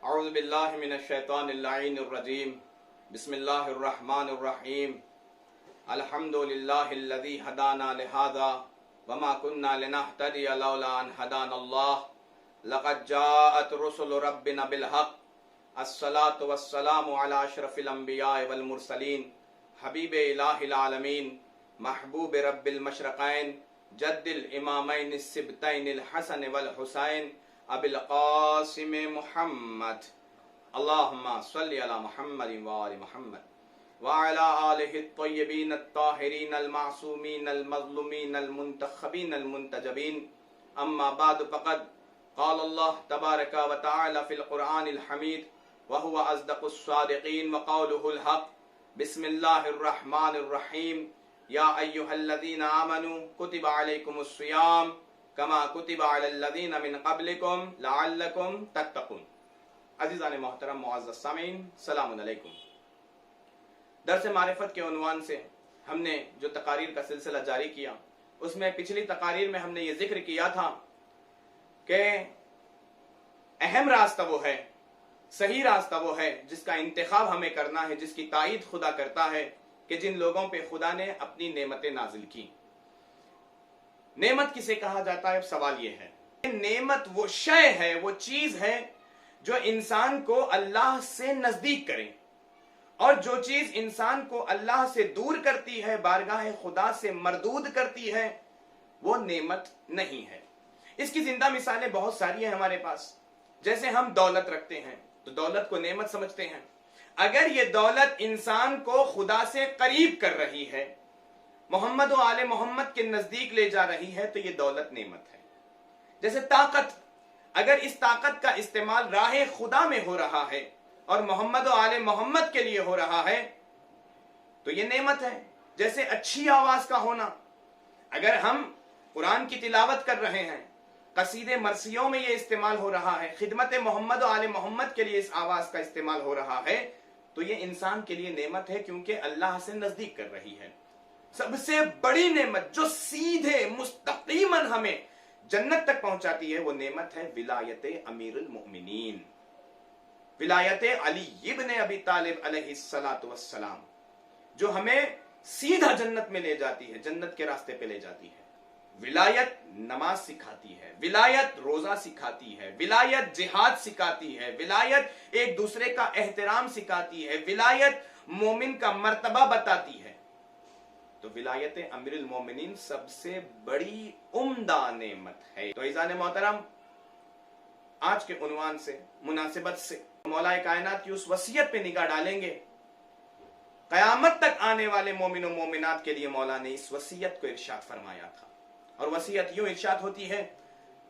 اعوذ باللہ من الشیطان اللعین الرجیم بسم اللہ الرحمن الرحیم الحمد للہ الذی ہدانا لہذا وما كنا لنہتدی لولا ان ہدانا اللہ لقد جاءت رسل ربنا بالحق الصلاة والسلام علی اشرف الانبیاء والمرسلین حبیب الہ العالمین محبوب رب المشرقین جد الامامین السبتین الحسن والحسین ابی القاسم محمد اللہم صلی علی محمد وآل محمد وعلی آلہ الطیبین الطاہرین المعصومین المظلومین المنتخبین المنتجبین اما بعد فقد قال اللہ تبارک و تعالی فی القرآن الحمید وهو اصدق الصادقین وقوله الحق بسم اللہ الرحمن الرحیم یا ایہا الذین آمنوا کتب علیکم الصیام کما کتب علی الذین من قبلکم لعلکم تتقون۔ عزیزان محترم معزز سامعین، السلام علیکم۔ درس معرفت کے عنوان سے ہم نے جو تقاریر کا سلسلہ جاری کیا، اس میں پچھلی تقاریر میں ہم نے یہ ذکر کیا تھا کہ اہم راستہ وہ ہے، صحیح راستہ وہ ہے جس کا انتخاب ہمیں کرنا ہے، جس کی تائید خدا کرتا ہے کہ جن لوگوں پہ خدا نے اپنی نعمتیں نازل کی۔ نعمت کسے کہا جاتا ہے؟ سوال یہ ہے، نعمت وہ شے ہے، وہ چیز ہے جو انسان کو اللہ سے نزدیک کرے، اور جو چیز انسان کو اللہ سے دور کرتی ہے، بارگاہ خدا سے مردود کرتی ہے، وہ نعمت نہیں ہے۔ اس کی زندہ مثالیں بہت ساری ہیں ہمارے پاس۔ جیسے ہم دولت رکھتے ہیں تو دولت کو نعمت سمجھتے ہیں۔ اگر یہ دولت انسان کو خدا سے قریب کر رہی ہے، محمد و آل محمد کے نزدیک لے جا رہی ہے، تو یہ دولت نعمت ہے۔ جیسے طاقت، اگر اس طاقت کا استعمال راہ خدا میں ہو رہا ہے اور محمد و آل محمد کے لیے ہو رہا ہے تو یہ نعمت ہے۔ جیسے اچھی آواز کا ہونا، اگر ہم قرآن کی تلاوت کر رہے ہیں، قصیدے مرثیوں میں یہ استعمال ہو رہا ہے، خدمت محمد و آل محمد کے لیے اس آواز کا استعمال ہو رہا ہے، تو یہ انسان کے لیے نعمت ہے، کیونکہ اللہ سے نزدیک کر رہی ہے۔ سب سے بڑی نعمت جو سیدھے مستقیماً ہمیں جنت تک پہنچاتی ہے، وہ نعمت ہے ولایت امیر المؤمنین، ولایت علی ابن ابی طالب علیہ السلام، جو ہمیں سیدھا جنت میں لے جاتی ہے، جنت کے راستے پہ لے جاتی ہے۔ ولایت نماز سکھاتی ہے، ولایت روزہ سکھاتی ہے، ولایت جہاد سکھاتی ہے، ولایت ایک دوسرے کا احترام سکھاتی ہے، ولایت مومن کا مرتبہ بتاتی ہے۔ تو ولایت امیر المومنین سب سے بڑی عمدہ نعمت ہے۔ تو عزیزان محترم، آج کے عنوان سے، مناسبت سے مولا کائنات کی اس وصیت پہ نگاہ ڈالیں گے۔ قیامت تک آنے والے مومن و مومنات کے لیے مولا نے اس وصیت کو ارشاد فرمایا تھا، اور وصیت یوں ارشاد ہوتی ہے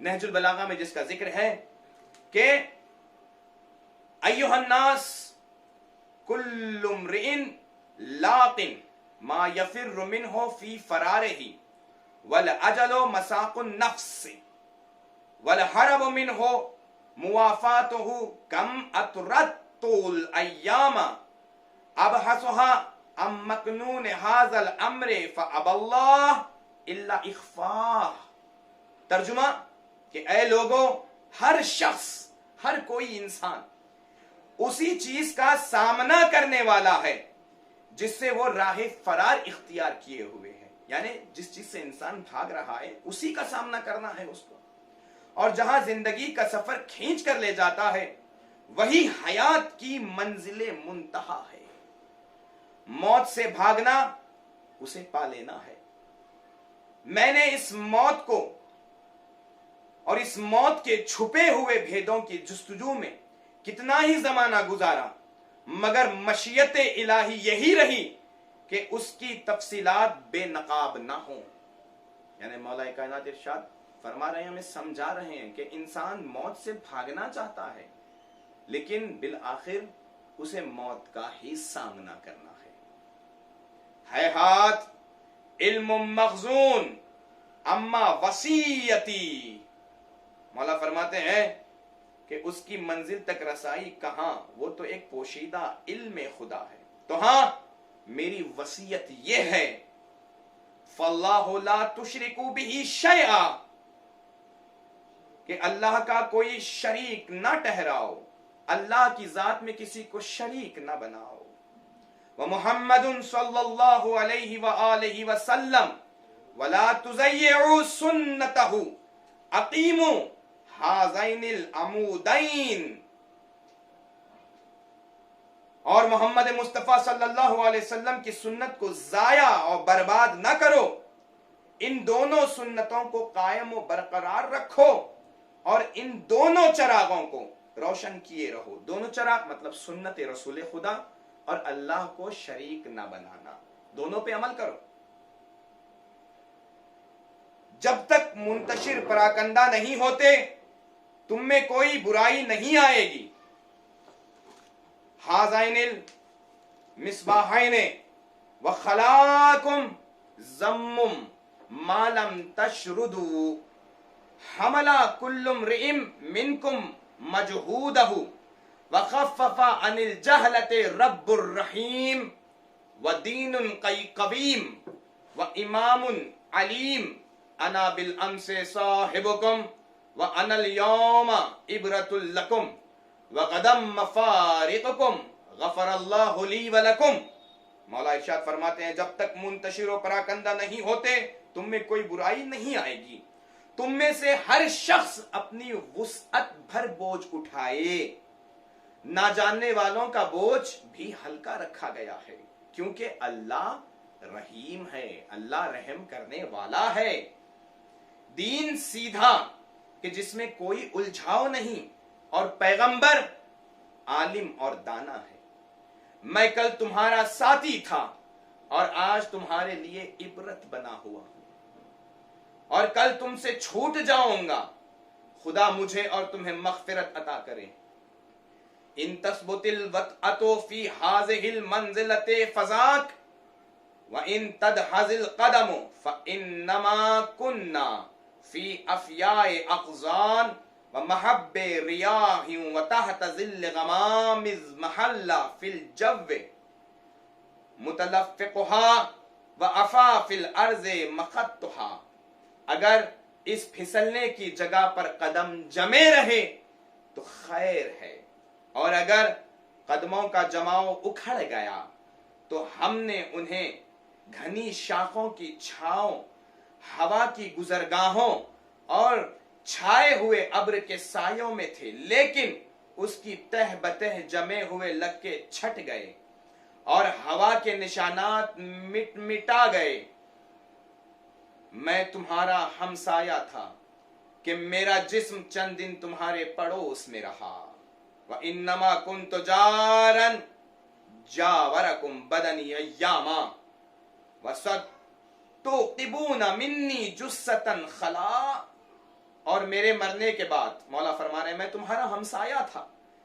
نہج البلاغہ میں، جس کا ذکر ہے کہ ایھا الناس کل امرئ لاق ما یفر منہ فی فرارہ والاجل مساق النفس والحرب منہ موافاتہ کم اطردت الایام ابحثها عن مکنون ھذا الامر فابى اللہ الا اخفاہ۔ ترجمہ کہ اے لوگوں، ہر شخص، ہر کوئی انسان اسی چیز کا سامنا کرنے والا ہے جس سے وہ راہ فرار اختیار کیے ہوئے ہیں، یعنی جس چیز سے انسان بھاگ رہا ہے اسی کا سامنا کرنا ہے اس کو۔ اور جہاں زندگی کا سفر کھینچ کر لے جاتا ہے وہی حیات کی منزل منتہا ہے۔ موت سے بھاگنا اسے پا لینا ہے۔ میں نے اس موت کو اور اس موت کے چھپے ہوئے بھیدوں کی جستجو میں کتنا ہی زمانہ گزارا، مگر مشیت الہی یہی رہی کہ اس کی تفصیلات بے نقاب نہ ہوں۔ یعنی مولا کائنات ارشاد فرما رہے ہیں، ہمیں سمجھا رہے ہیں کہ انسان موت سے بھاگنا چاہتا ہے، لیکن بالآخر اسے موت کا ہی سامنا کرنا ہے۔ ہیہات علم مخزون اما وصیتی، مولا فرماتے ہیں کہ اس کی منزل تک رسائی کہاں، وہ تو ایک پوشیدہ علم خدا ہے۔ تو ہاں، میری وصیت یہ ہے فَاللَّهُ لَا تُشْرِكُوا بِهِ شَيْئًا، کہ اللہ کا کوئی شریک نہ ٹھہراؤ، اللہ کی ذات میں کسی کو شریک نہ بناؤ. ومحمد صلی اللہ علیہ وآلہ وسلم ولا تضيعوا سنته اقیموا هذین العمودین. اور محمد مصطفیٰ صلی اللہ علیہ وسلم کی سنت کو ضائع اور برباد نہ کرو. ان دونوں سنتوں کو قائم و برقرار رکھو اور ان دونوں چراغوں کو روشن کیے رہو. دونوں چراغ مطلب سنت رسول خدا اور اللہ کو شریک نہ بنانا. دونوں پہ عمل کرو. جب تک منتشر پراکندہ نہیں ہوتے تم میں کوئی برائی نہیں آئے گی. ہذین المصباحین وخلاکم ضم ما لم تشردوا حمل كل امرئ منكم مجهوده وخفف عن الجهلة رب الرحيم ودين قويم وإمام عليم أنا بالأمس صاحبكم وأنا اليوم عبرة لكم وقدم مفارقكم غفر اللہ لی ولکم. مولا ارشاد فرماتے ہیں جب تک منتشر و پراکندہ نہیں ہوتے تم میں کوئی برائی نہیں آئے گی. تم میں سے ہر شخص اپنی وسعت بھر بوجھ اٹھائے. نہ جاننے والوں کا بوجھ بھی ہلکا رکھا گیا ہے کیونکہ اللہ رحیم ہے, اللہ رحم کرنے والا ہے. دین سیدھا کہ جس میں کوئی الجھاؤ نہیں اور پیغمبر عالم اور دانا ہے. میں کل تمہارا ساتھی تھا اور آج تمہارے لیے عبرت بنا ہوا ہوں اور کل تم سے چھوٹ جاؤں گا. خدا مجھے اور تمہیں مغفرت عطا کرے. ان تثبت الوطأۃ فی هذه المنزلۃ فذاک وان تدحض القدم فانما كنا فی افیاء اقزان ومحب ریاح وتحت ظل غمام محل فی الجو متلفقها وافاف الارض مخطها. اگر اس پھسلنے کی جگہ پر قدم جمے رہے تو خیر ہے اور اگر قدموں کا جماؤ اکھڑ گیا تو ہم نے انہیں گھنی شاخوں کی چھاؤں, ہوا کی گزرگاہوں اور چھائے ہوئے ابر کے سایوں میں تھے, لیکن اس کی تہ بتہ جمے ہوئے لکے چھٹ گئے اور ہوا کے نشانات مٹا گئے. میں تمہارا ہمسایہ تھا کہ میرا جسم چند دن تمہارے پڑوس میں رہا. وَإِنَّمَا كُنْتُ جَارًا جَاوَرَكُمْ بَدَنِي أَيَّامًا وَسَتُوقِبُونَ مِنِّي جُثَّةً خَلَا. اور میرے مرنے کے بعد مولا فرما رہے ہیں میں تمہارا ہمسایہ تھا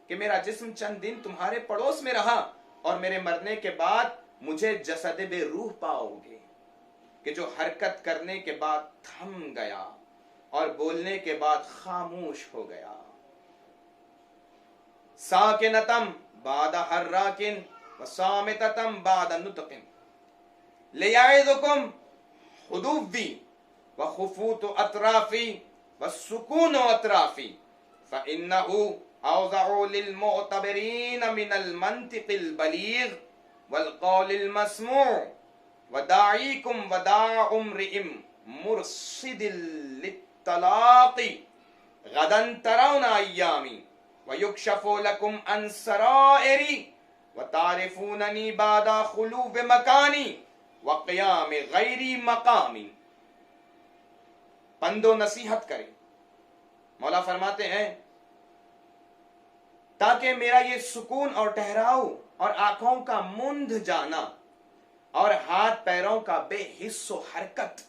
کہ میرا جسم چند دن تمہارے پڑوس میں رہا اور میرے مرنے کے بعد مجھے جسد بے روح پاؤ گے کہ جو حرکت کرنے کے بعد تھم گیا اور بولنے کے بعد خاموش ہو گیا. ساکنتم بعد حراکن وصامتتم بعد نطقن لیعظکم حدوبی وخفوت اطرافی والسکون اطرافی فإنه اوضع للمعتبرین من المنطق البلیغ والقول المسموع وداعیکم وداع امرئ مرصد للطلاق غدا ترون ایامی ویکشف لکم عن سرائری وتعرفوننی بعد خلو مکانی وقیام غیری مقامی. پند و نصیحت کریں. مولا فرماتے ہیں تاکہ میرا یہ سکون اور ٹھہراؤ اور آنکھوں کا مند جانا اور ہاتھ پیروں کا بے حس و حرکت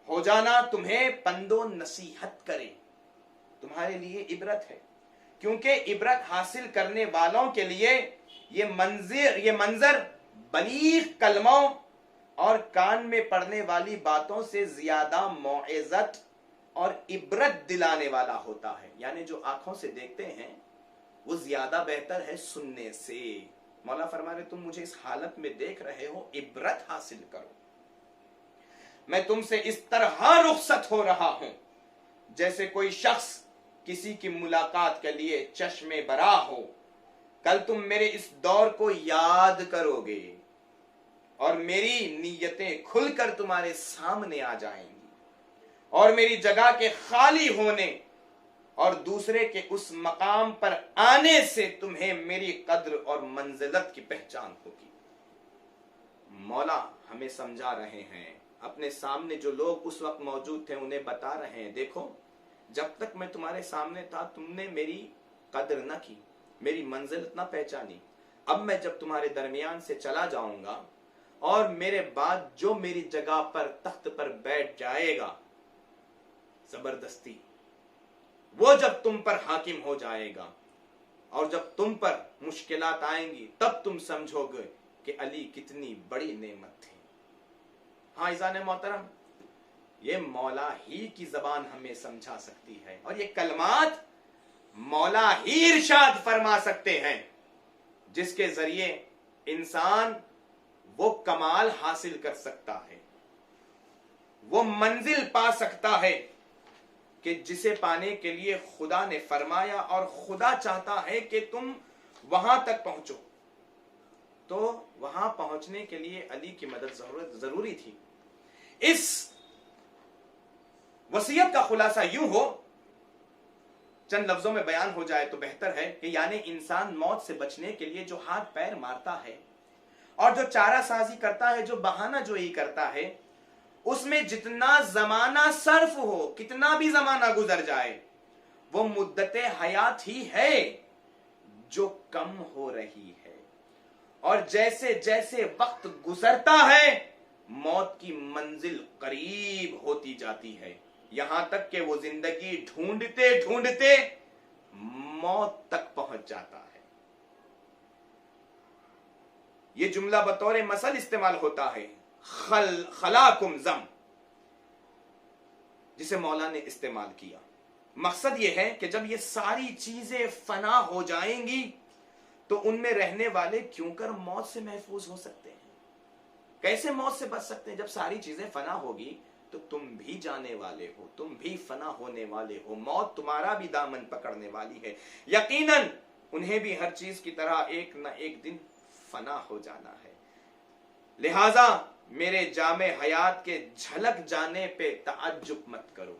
ہو جانا تمہیں پند و نصیحت کرے. تمہارے لیے عبرت ہے کیونکہ عبرت حاصل کرنے والوں کے لیے یہ منظر بلیغ کلموں اور کان میں پڑنے والی باتوں سے زیادہ موعظت اور عبرت دلانے والا ہوتا ہے. یعنی جو آنکھوں سے دیکھتے ہیں وہ زیادہ بہتر ہے سننے سے. مولا فرما رہے تم مجھے اس حالت میں دیکھ رہے ہو, عبرت حاصل کرو. میں تم سے اس طرح رخصت ہو رہا ہوں جیسے کوئی شخص کسی کی ملاقات کے لیے چشمے برا ہو. کل تم میرے اس دور کو یاد کرو گے اور میری نیتیں کھل کر تمہارے سامنے آ جائیں گی, اور میری جگہ کے خالی ہونے اور دوسرے کے اس مقام پر آنے سے تمہیں میری قدر اور منزلت کی پہچان ہوگی. مولا ہمیں سمجھا رہے ہیں, اپنے سامنے جو لوگ اس وقت موجود تھے انہیں بتا رہے ہیں, دیکھو جب تک میں تمہارے سامنے تھا تم نے میری قدر نہ کی, میری منزلت نہ پہچانی. اب میں جب تمہارے درمیان سے چلا جاؤں گا اور میرے بعد جو میری جگہ پر تخت پر بیٹھ جائے گا زبردستی, وہ جب تم پر حاکم ہو جائے گا اور جب تم پر مشکلات آئیں گی تب تم سمجھو گے کہ علی کتنی بڑی نعمت تھی. ہاں عزیزان محترم, یہ مولا ہی کی زبان ہمیں سمجھا سکتی ہے, اور یہ کلمات مولا ہی ارشاد فرما سکتے ہیں جس کے ذریعے انسان وہ کمال حاصل کر سکتا ہے, وہ منزل پا سکتا ہے کہ جسے پانے کے لیے خدا نے فرمایا, اور خدا چاہتا ہے کہ تم وہاں تک پہنچو. تو وہاں پہنچنے کے لیے علی کی مدد ضروری تھی. اس وصیت کا خلاصہ یوں ہو, چند لفظوں میں بیان ہو جائے تو بہتر ہے کہ یعنی انسان موت سے بچنے کے لیے جو ہاتھ پیر مارتا ہے اور جو چارہ سازی کرتا ہے, جو بہانہ جوئی کرتا ہے, اس میں جتنا زمانہ صرف ہو, کتنا بھی زمانہ گزر جائے, وہ مدت حیات ہی ہے جو کم ہو رہی ہے. اور جیسے جیسے وقت گزرتا ہے موت کی منزل قریب ہوتی جاتی ہے, یہاں تک کہ وہ زندگی ڈھونڈتے ڈھونڈتے موت تک پہنچ جاتا ہے. یہ جملہ بطور مثل استعمال ہوتا ہے, خلاکم زم, جسے مولا نے استعمال کیا. مقصد یہ ہے کہ جب یہ ساری چیزیں فنا ہو جائیں گی تو ان میں رہنے والے کیوں کر موت سے محفوظ ہو سکتے ہیں, کیسے موت سے بچ سکتے ہیں؟ جب ساری چیزیں فنا ہوگی تو تم بھی جانے والے ہو, تم بھی فنا ہونے والے ہو, موت تمہارا بھی دامن پکڑنے والی ہے. یقیناً انہیں بھی ہر چیز کی طرح ایک نہ ایک دن فنا ہو جانا ہے. لہذا میرے جامع حیات کے جھلک جانے پہ تعجب مت کرو,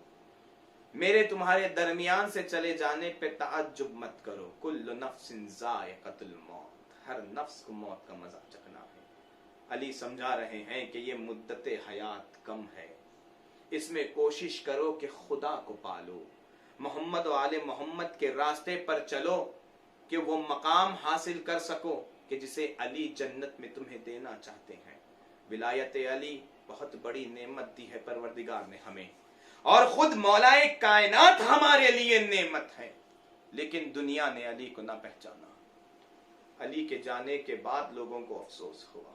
میرے تمہارے درمیان سے چلے جانے پہ تعجب مت کرو. کل نفس ذائقۃ الموت, ہر نفس کو موت کا مزہ چکھنا ہے. علی سمجھا رہے ہیں کہ یہ مدت حیات کم ہے, اس میں کوشش کرو کہ خدا کو پالو, محمد و آل محمد کے راستے پر چلو کہ وہ مقام حاصل کر سکو کہ جسے علی جنت میں تمہیں دینا چاہتے ہیں. ولایت علی بہت بڑی نعمت دی ہے پروردگار نے ہمیں, اور خود مولا کائنات ہمارے لیے نعمت ہے, لیکن دنیا نے علی کو نہ پہچانا. علی کے جانے کے بعد لوگوں کو افسوس ہوا.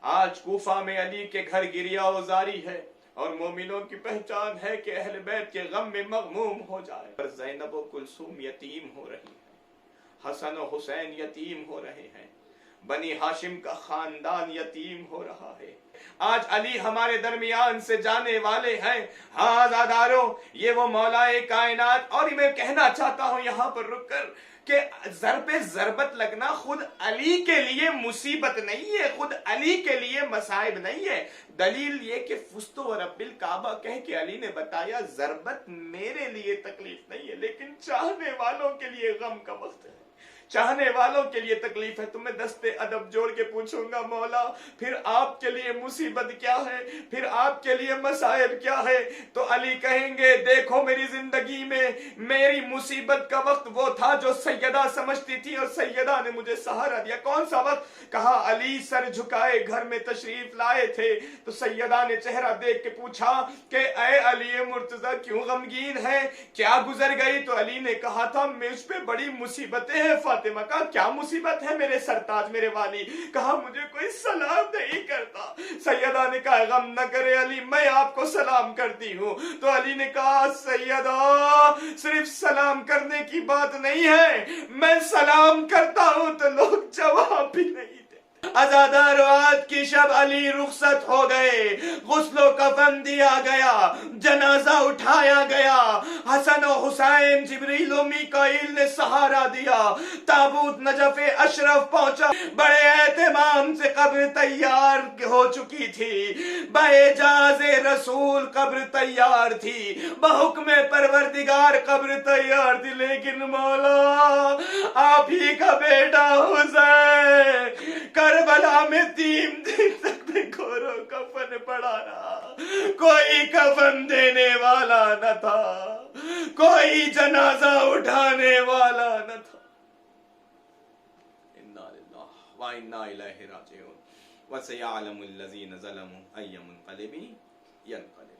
آج کوفہ میں علی کے گھر گریا وزاری ہے, اور مومنوں کی پہچان ہے کہ اہل بیت کے غم میں مغموم ہو جائے. پر زینب و کلثوم یتیم ہو رہی ہیں, حسن و حسین یتیم ہو رہے ہیں, بنی ہاشم کا خاندان یتیم ہو رہا ہے. آج علی ہمارے درمیان سے جانے والے ہیں. ہاں عزادارو, یہ وہ مولا کائنات, اور میں کہنا چاہتا ہوں یہاں پر رک کر کہ ضرب ضربت لگنا خود علی کے لیے مصیبت نہیں ہے, خود علی کے لیے مصائب نہیں ہے. دلیل یہ کہ فزت و رب الکعبہ کہہ کے علی نے بتایا ضربت میرے لیے تکلیف نہیں ہے, لیکن چاہنے والوں کے لیے غم کا وقت ہے, چاہنے والوں کے لیے تکلیف ہے. تو میں دستے ادب جوڑ کے پوچھوں گا مولا پھر آپ کے لیے مصیبت کیا ہے, پھر آپ کے لیے مصائب کیا ہے؟ تو علی کہیں گے دیکھو میری زندگی میں میری مصیبت کا وقت وہ تھا جو سیدہ سمجھتی تھی, اور سیدہ نے مجھے سہارا دیا. کون سا وقت؟ کہا علی سر جھکائے گھر میں تشریف لائے تھے تو سیدہ نے چہرہ دیکھ کے پوچھا کہ اے علی مرتضی کیوں غمگین ہے, کیا گزر گئی؟ تو علی نے کہا تھا مجھ پہ بڑی مصیبتیں ہیں. فاطمہ کا کیا مصیبت ہے میرے سرتاج میرے والی؟ کہا مجھے کوئی سلام نہیں کرتا. سیدہ نے کہا غم نہ کرے علی, میں آپ کو سلام کرتی ہوں. تو علی نے کہا سیدہ صرف سلام کرنے کی بات نہیں ہے, میں سلام کرتا ہوں تو لوگ جواب بھی نہیں دیتے. عزادار آج کی شب علی رخصت ہو گئے, غسل و کفن دیا گیا, جنازہ اٹھایا گیا, حسن و حسین جبریل و میکائیل نے سہارا دیا، تابوت نجف اشرف پہنچا، بڑے اہتمام سے قبر تیار ہو چکی تھی، باعجاز رسول قبر تیار تھی، بحکم پروردگار قبر تیار تھی، لیکن مولا آپ ہی کا بیٹا حسین کربلا میں 3 دن تک بے گورو کفن پڑا رہا، کوئی کفن دینے والا نہ تھا، کوئی جنازہ اٹھانے والا نہ تھا۔ انا للہ و انا الیہ راجعون۔ وسیعلم الذین ظلموا ای منقلب ینقلبون۔